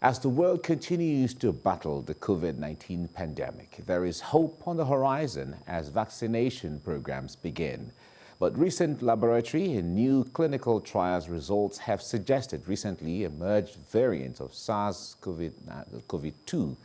As the world continues to battle the COVID-19 pandemic, there is hope on the horizon as vaccination programs begin. But recent laboratory and new clinical trials results have suggested recently emerged variants of SARS-CoV-2.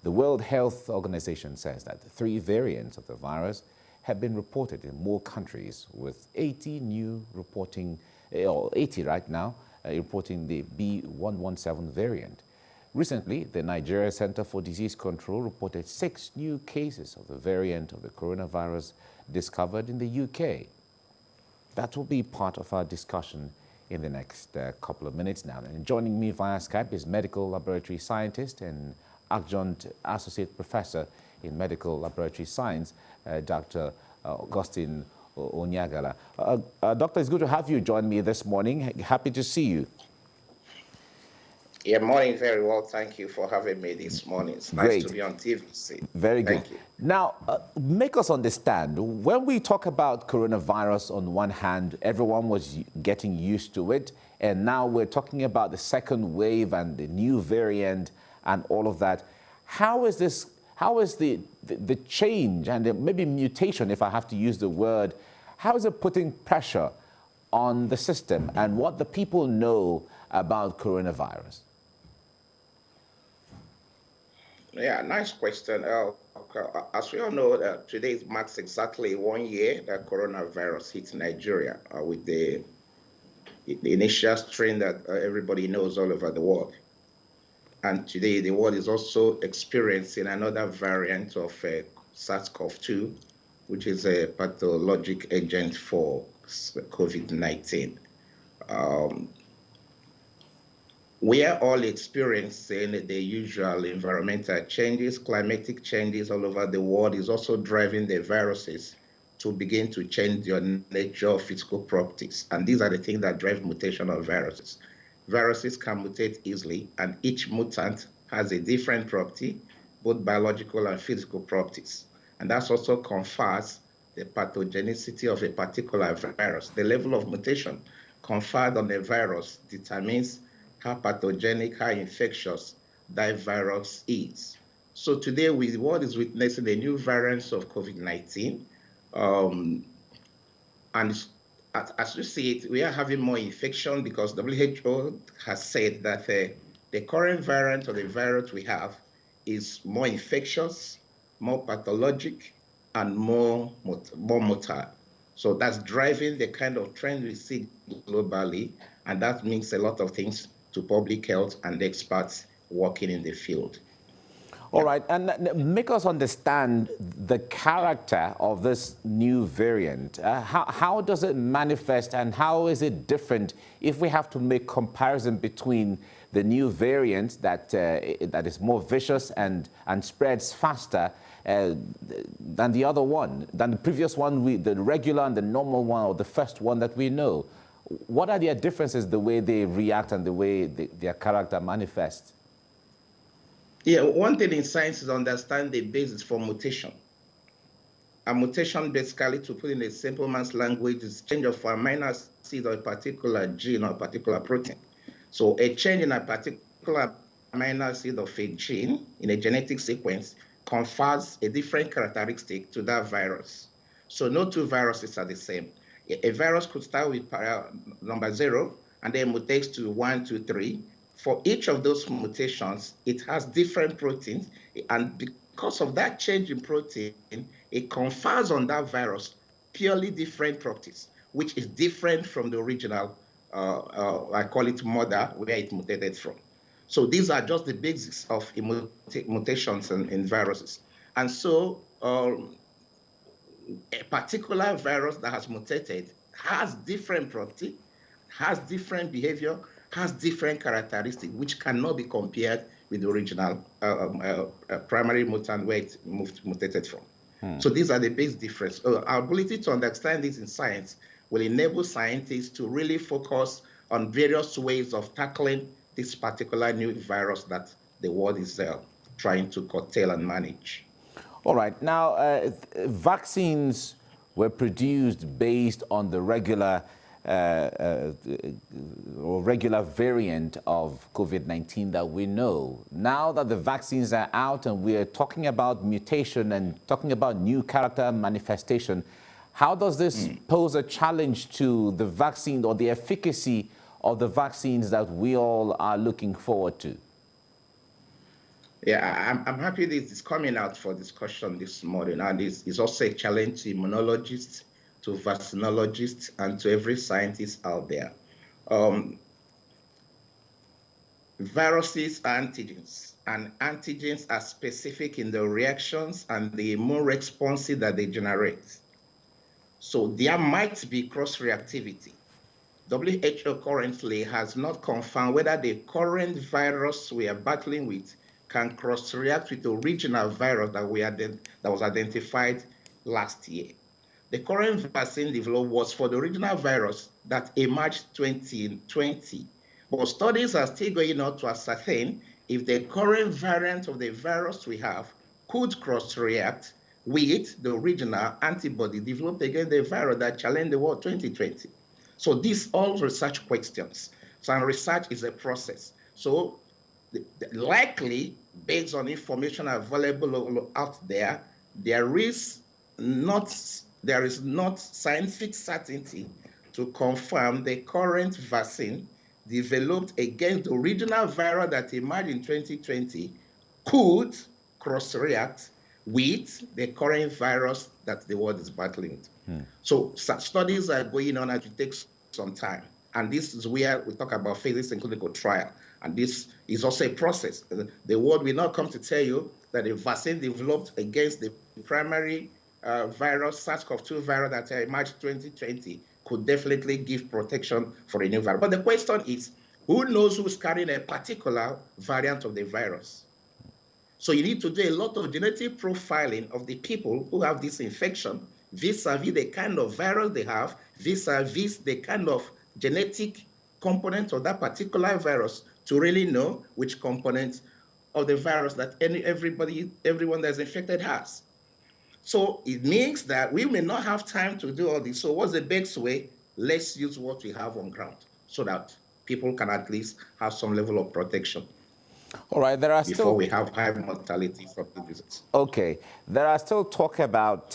The World Health Organization says that 3 variants of the virus have been reported in more countries, with 80 new reporting, or 80 right now, reporting the B117 variant. Recently, the Nigeria Center for Disease Control reported 6 new cases of the variant of the coronavirus discovered in the UK. That will be part of our discussion in the next couple of minutes now. And joining me via Skype is medical laboratory scientist and adjunct associate professor in medical laboratory science, Dr. Augustine Onyagala. Doctor, it's good to have you join me this morning. Happy to see you. Yeah, morning, very well. Thank you for having me this morning. It's nice to be on TVC. Very good. Thank you. Now, make us understand, when we talk about coronavirus, on one hand, everyone was getting used to it, and now we're talking about the second wave and the new variant and all of that. How is the change and maybe mutation, if I have to use the word, how is it putting pressure on the system and what the people know about coronavirus? Yeah, nice question. As we all know, today marks exactly 1 year that coronavirus hit Nigeria with the initial strain that everybody knows all over the world. And today the world is also experiencing another variant of SARS-CoV-2, which is a pathologic agent for COVID-19. We are all experiencing the usual environmental changes, climatic changes all over the world is also driving the viruses to begin to change their nature of physical properties. And these are the things that drive mutation of viruses. Viruses can mutate easily, and each mutant has a different property, both biological and physical properties. And that also confers the pathogenicity of a particular virus. The level of mutation conferred on a virus determines how pathogenic, how infectious that virus is. So today, the world is witnessing the new variants of COVID-19. And as you see it, we are having more infection because WHO has said that the current variant of the virus we have is more infectious, more pathologic, and more motile. So that's driving the kind of trend we see globally, and that means a lot of things to public health and experts working in the field. All right, and make us understand the character of this new variant. How does it manifest and how is it different if we have to make comparison between the new variant that is more vicious and spreads faster than the other one, than the previous one, the regular and the normal one, or the first one that we know? What are their differences, the way they react and the way their character manifests? Yeah, one thing in science is understand the basis for mutation. A mutation, basically, to put in a simple man's language, is change of amino acid or a particular gene or a particular protein. So a change in a particular amino acid of a gene in a genetic sequence confers a different characteristic to that virus. So no two viruses are the same. A virus could start with number 0 and then mutates to 1, 2, 3. For each of those mutations, it has different proteins, and because of that change in protein, it confers on that virus purely different properties, which is different from the original, I call it mother, where it mutated from. So these are just the basics of mutations in viruses. And so a particular virus that has mutated has different property, has different behavior, has different characteristics, which cannot be compared with the original primary mutant where it mutated from. So these are the basic differences. Our ability to understand this in science will enable scientists to really focus on various ways of tackling this particular new virus that the world is trying to curtail and manage. All right. Now, vaccines were produced based on the regular or regular variant of COVID-19 that we know. Now that the vaccines are out and we are talking about mutation and talking about new character manifestation, how does this pose a challenge to the vaccine or the efficacy of the vaccines that we all are looking forward to? Yeah, I'm happy this is coming out for discussion this morning, and it's also a challenge to immunologists, to vaccinologists, and to every scientist out there. Viruses are antigens, and antigens are specific in the reactions and the immune responses that they generate. So there might be cross-reactivity. WHO currently has not confirmed whether the current virus we are battling with can cross-react with the original virus that was identified last year. The current vaccine developed was for the original virus that emerged 2020. But studies are still going on to ascertain if the current variant of the virus we have could cross-react with the original antibody developed against the virus that challenged the world 2020. So these all research questions. So and research is a process. So likely, based on information available out there, there is not scientific certainty to confirm the current vaccine developed against the original virus that emerged in 2020 could cross-react with the current virus that the world is battling with. So such studies are going on, and it takes some time. And this is where we talk about phases in clinical trial. And this is also a process. The world will not come to tell you that a vaccine developed against the primary virus, SARS-CoV-2 virus that emerged 2020 could definitely give protection for a new virus. But the question is, who knows who's carrying a particular variant of the virus? So you need to do a lot of genetic profiling of the people who have this infection, vis-a-vis the kind of virus they have, vis-a-vis the kind of genetic component of that particular virus to really know which component of the virus that everyone that's infected has. So it means that we may not have time to do all this. So what's the best way? Let's use what we have on ground so that people can at least have some level of protection. All right, there are before we have high mortality from diseases. Okay, there are still talks about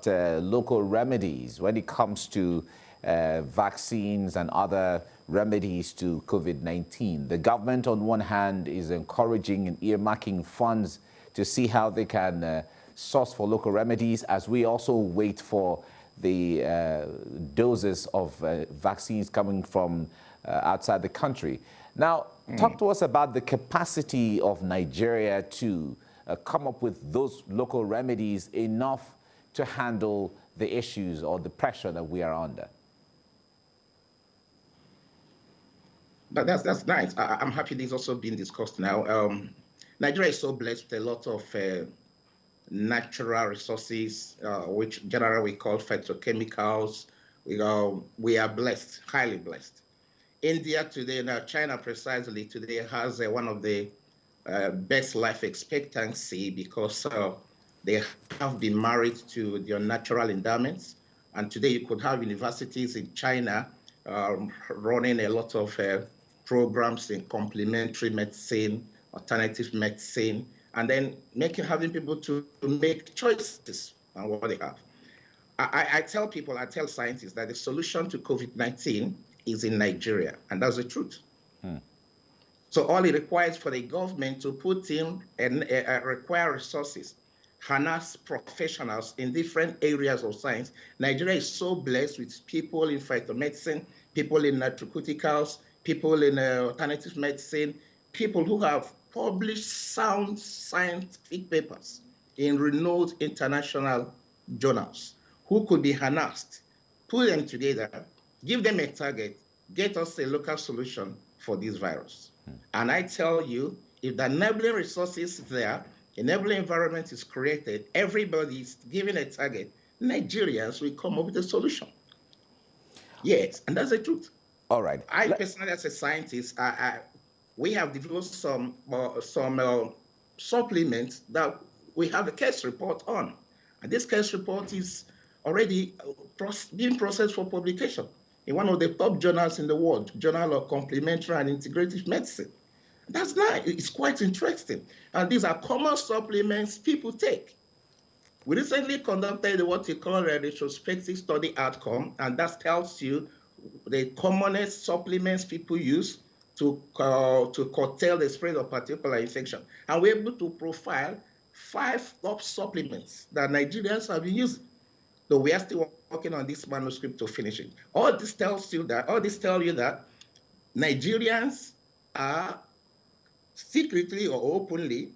local remedies when it comes to vaccines and other remedies to COVID-19. The government, on one hand, is encouraging and earmarking funds to see how they can source for local remedies, as we also wait for the doses of vaccines coming from outside the country. Now, talk to us about the capacity of Nigeria to come up with those local remedies enough to handle the issues or the pressure that we are under. But that's nice. I'm happy this is also being discussed now. Nigeria is so blessed with a lot of natural resources, which generally we call phytochemicals. We are blessed, highly blessed. India today, now China precisely today, has one of the best life expectancy because they have been married to their natural endowments. And today you could have universities in China running a lot of programs in complementary medicine, alternative medicine, and then having people to make choices on what they have. I tell people, I tell scientists that the solution to COVID-19 is in Nigeria, and that's the truth. So all it requires for the government to put in and require resources, harness professionals in different areas of science. Nigeria is so blessed with people in phytomedicine, people in nutraceuticals, people in alternative medicine, people who have published sound scientific papers in renowned international journals, who could be harnessed, put them together, give them a target, get us a local solution for this virus. And I tell you, if the enabling resources there, enabling environment is created, everybody is given a target, Nigerians will come up with a solution. Yes, and that's the truth. All right. I personally, as a scientist, we have developed some supplements that we have a case report on. And this case report is already being processed for publication. in one of the top journals in the world, Journal of Complementary and Integrative Medicine. That's nice. It's quite interesting. And these are common supplements people take. We recently conducted what we call a retrospective study outcome, and that tells you the commonest supplements people use to curtail the spread of particular infection. And we're able to profile 5 top supplements that Nigerians have been using. Though we are still working on this manuscript to finish it. All this tells you that Nigerians are secretly or openly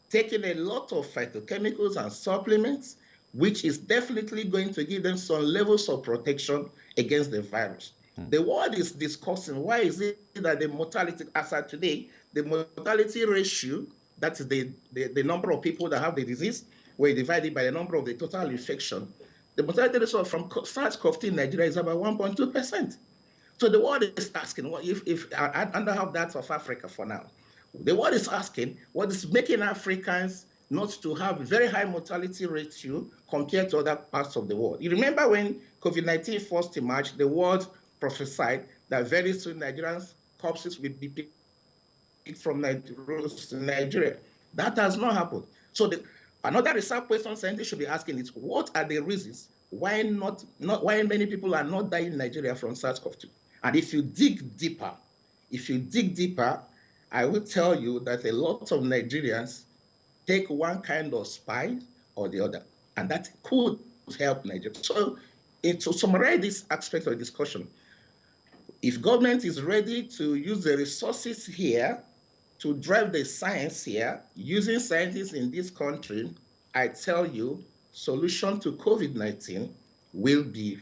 taking a lot of phytochemicals and supplements, which is definitely going to give them some levels of protection against the virus. The world is discussing why is it that the mortality, as of today, the mortality ratio, that is the number of people that have the disease, were divided by the number of the total infection. The mortality ratio from SARS-CoV-2 in Nigeria is about 1.2%. So the world is asking, what if I don't have that of Africa for now. The world is asking what is making Africans not to have a very high mortality ratio compared to other parts of the world. You remember when COVID-19 first emerged, the world prophesied that very soon Nigerians' corpses will be picked from Nigeria. That has not happened. So another research question scientists should be asking is, what are the reasons why many people are not dying in Nigeria from SARS-CoV-2? And if you dig deeper, I will tell you that a lot of Nigerians take one kind of spice or the other, and that could help Nigeria. So to summarize this aspect of the discussion, if government is ready to use the resources here to drive the science here, using scientists in this country, I tell you, solution to COVID-19 will be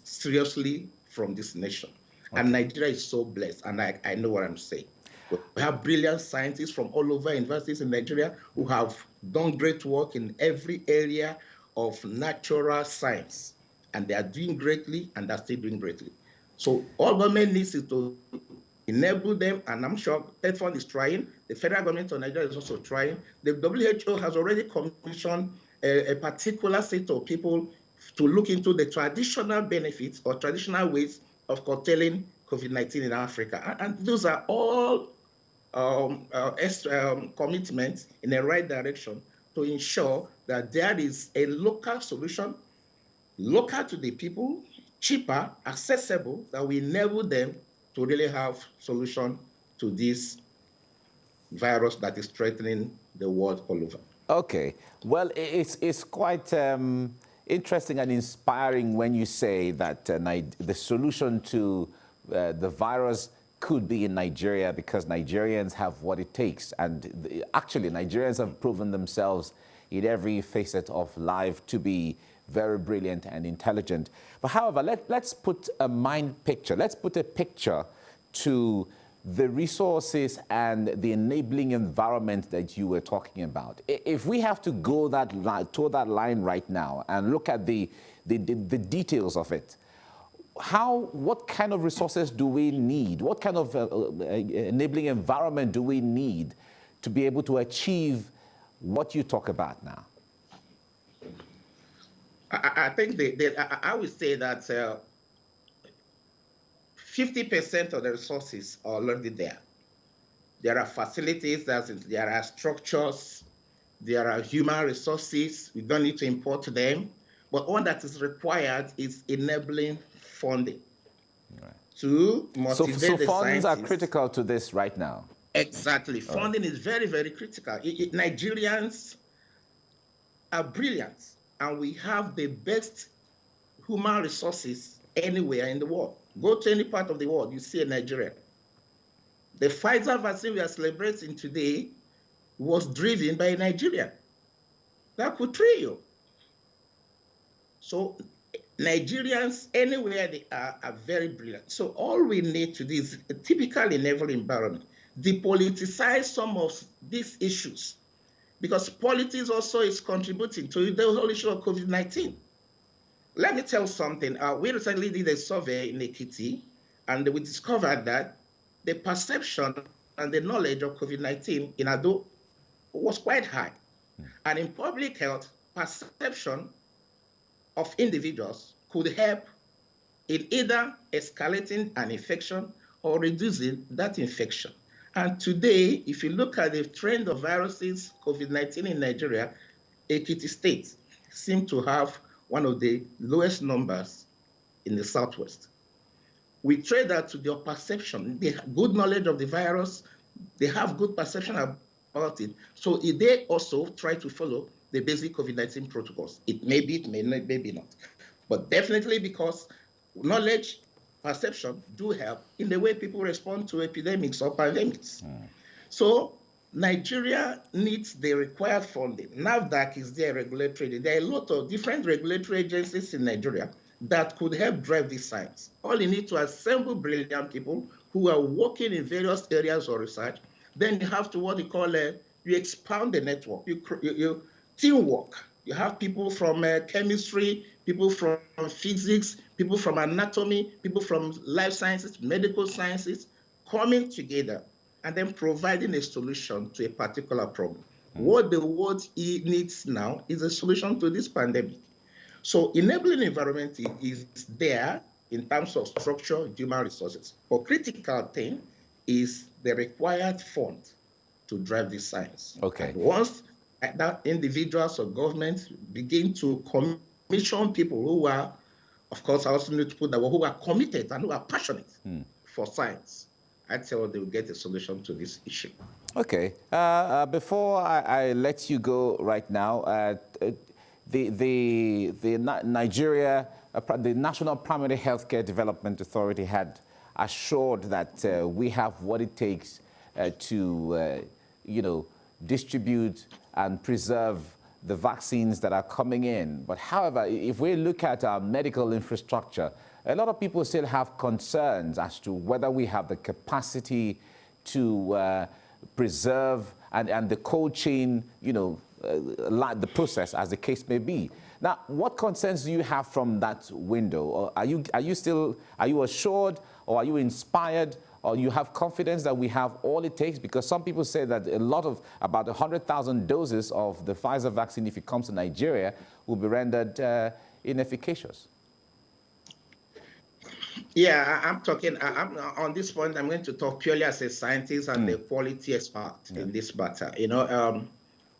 seriously from this nation. Okay. And Nigeria is so blessed, and I know what I'm saying. We have brilliant scientists from all over universities in Nigeria who have done great work in every area of natural science, and they are doing greatly, and they're still doing greatly. So all government needs is to enable them, and I'm sure TEDFund is trying. The federal government of Nigeria is also trying. The WHO has already commissioned a particular set of people to look into the traditional benefits or traditional ways of curtailing COVID-19 in Africa. And those are all commitments in the right direction to ensure that there is a local solution, local to the people, cheaper, accessible, that we enable them to really have solution to this virus that is threatening the world all over. Okay, well, it's quite interesting and inspiring when you say that the solution to the virus could be in Nigeria because Nigerians have what it takes. And actually, Nigerians have proven themselves in every facet of life to be very brilliant and intelligent. But however, let's put a mind picture. Let's put a picture to the resources and the enabling environment that you were talking about. If we have to go toward that line right now and look at the details of it, what kind of resources do we need? What kind of enabling environment do we need to be able to achieve what you talk about now? I think I would say that 50% of the resources are already there. There are facilities, there are structures, there are human resources. We don't need to import them. But all that is required is enabling funding. Right. To motivate the funds scientists. Are critical to this right now. Exactly. Funding is very, very critical. Nigerians are brilliant, and we have the best human resources anywhere in the world. Go to any part of the world, you see a Nigerian. The Pfizer vaccine we are celebrating today was driven by a Nigerian. That could train you. So Nigerians, anywhere they are very brilliant. So all we need to do is a typical enabling environment, depoliticize some of these issues, because politics also is contributing to the whole issue of COVID-19. Let me tell you something. We recently did a survey in Ekiti, and we discovered that the perception and the knowledge of COVID-19 in Ado was quite high. And in public health, perception of individuals could help in either escalating an infection or reducing that infection. And today, if you look at the trend of viruses, COVID-19 in Nigeria, Ekiti State seem to have one of the lowest numbers in the Southwest. We trade that to their perception. They have good knowledge of the virus. They have good perception about it. So they also try to follow the basic COVID-19 protocols. It may be, it may not, maybe not. But definitely because knowledge, perception do help in the way people respond to epidemics or pandemics. So Nigeria needs the required funding. NAFDAC is their regulatory. There are a lot of different regulatory agencies in Nigeria that could help drive this science. All you need to assemble brilliant people who are working in various areas of research. Then you have to what you call you expand the network. You teamwork. You have people from chemistry, people from physics, people from anatomy, people from life sciences, medical sciences, coming together and then providing a solution to a particular problem. What the world needs now is a solution to this pandemic. So enabling environment is there in terms of structure, human resources. But critical thing is the required fund to drive this science. Okay. And once that individuals or governments begin to commission people who are, of course, I also need to put that who are committed and who are passionate for science, I tell they will get a solution to this issue. Okay. Before I let you go right now, the Nigeria, the National Primary Healthcare Development Authority had assured that we have what it takes to, distribute and preserve the vaccines that are coming in. But however, if we look at our medical infrastructure, a lot of people still have concerns as to whether we have the capacity to preserve and the cold chain, the process, as the case may be. Now, what concerns do you have from that window? Or are you assured, or are you inspired, or you have confidence that we have all it takes? Because some people say that about 100,000 doses of the Pfizer vaccine, if it comes to Nigeria, will be rendered inefficacious. Yeah, I'm on this point, I'm going to talk purely as a scientist and a quality expert in this matter.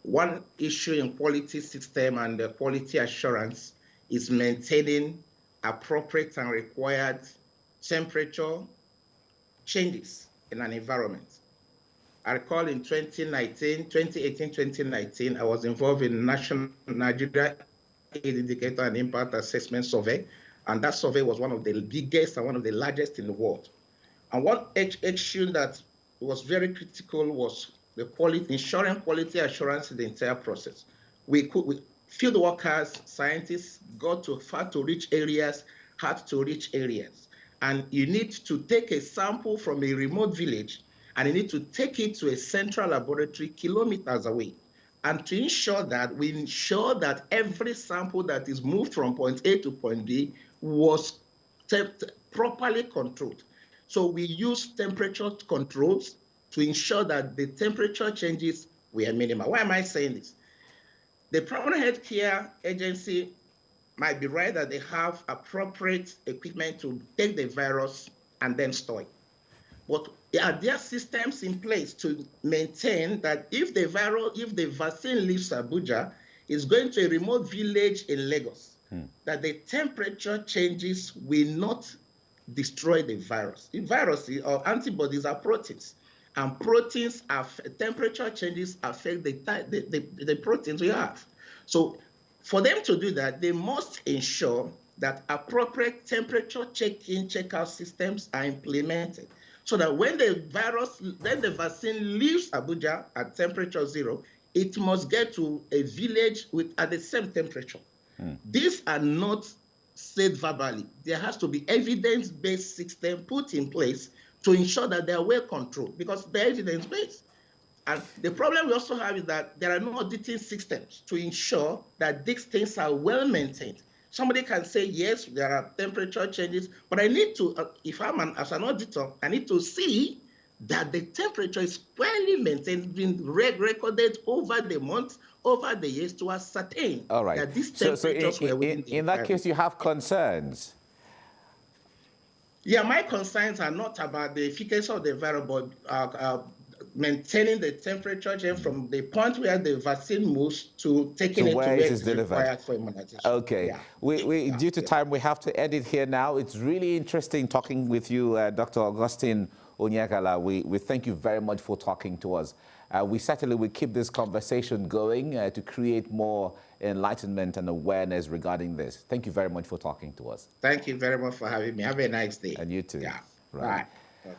One issue in quality system and quality assurance is maintaining appropriate and required temperature changes in an environment. I recall in 2018, 2019, I was involved in National Nigeria Aid Indicator and Impact Assessment Survey. And that survey was one of the biggest and one of the largest in the world. And one issue that was very critical was the quality, ensuring quality assurance in the entire process. Field workers, scientists got to far to reach areas, hard to reach areas. And you need to take a sample from a remote village and you need to take it to a central laboratory kilometers away. And to ensure that, we ensure that every sample that is moved from point A to point B was properly controlled. So we use temperature controls to ensure that the temperature changes were minimal. Why am I saying this? The primary health care agency might be right that they have appropriate equipment to take the virus and then store it. But are there systems in place to maintain that if the vaccine leaves Abuja, it's going to a remote village in Lagos, that the temperature changes will not destroy the virus? The virus or antibodies are proteins, and proteins temperature changes affect the proteins we have. So for them to do that, they must ensure that appropriate temperature check-in, check-out systems are implemented, so that when the vaccine leaves Abuja at temperature 0, it must get to a village at the same temperature. These are not said verbally. There has to be evidence-based system put in place to ensure that they are well controlled, because they're evidence-based. And the problem we also have is that there are no auditing systems to ensure that these things are well maintained. Somebody can say, yes, there are temperature changes, but I need to, as an auditor, I need to see that the temperature is fairly maintained, being recorded over the months, over the years, to ascertain that these temperatures were within the in that case, you have concerns. Yeah, my concerns are not about the efficacy of the virus, but maintaining the temperature change from the point where the vaccine moves to taking it to where where it it is is delivered. required for immunization. Okay. Yeah. Due to time, we have to end it here now. It's really interesting talking with you, Dr. Augustine Onyekala. We thank you very much for talking to us. We certainly will keep this conversation going to create more enlightenment and awareness regarding this. Thank you very much for talking to us. Thank you very much for having me. Have a nice day. And you too. Yeah. Right. Bye.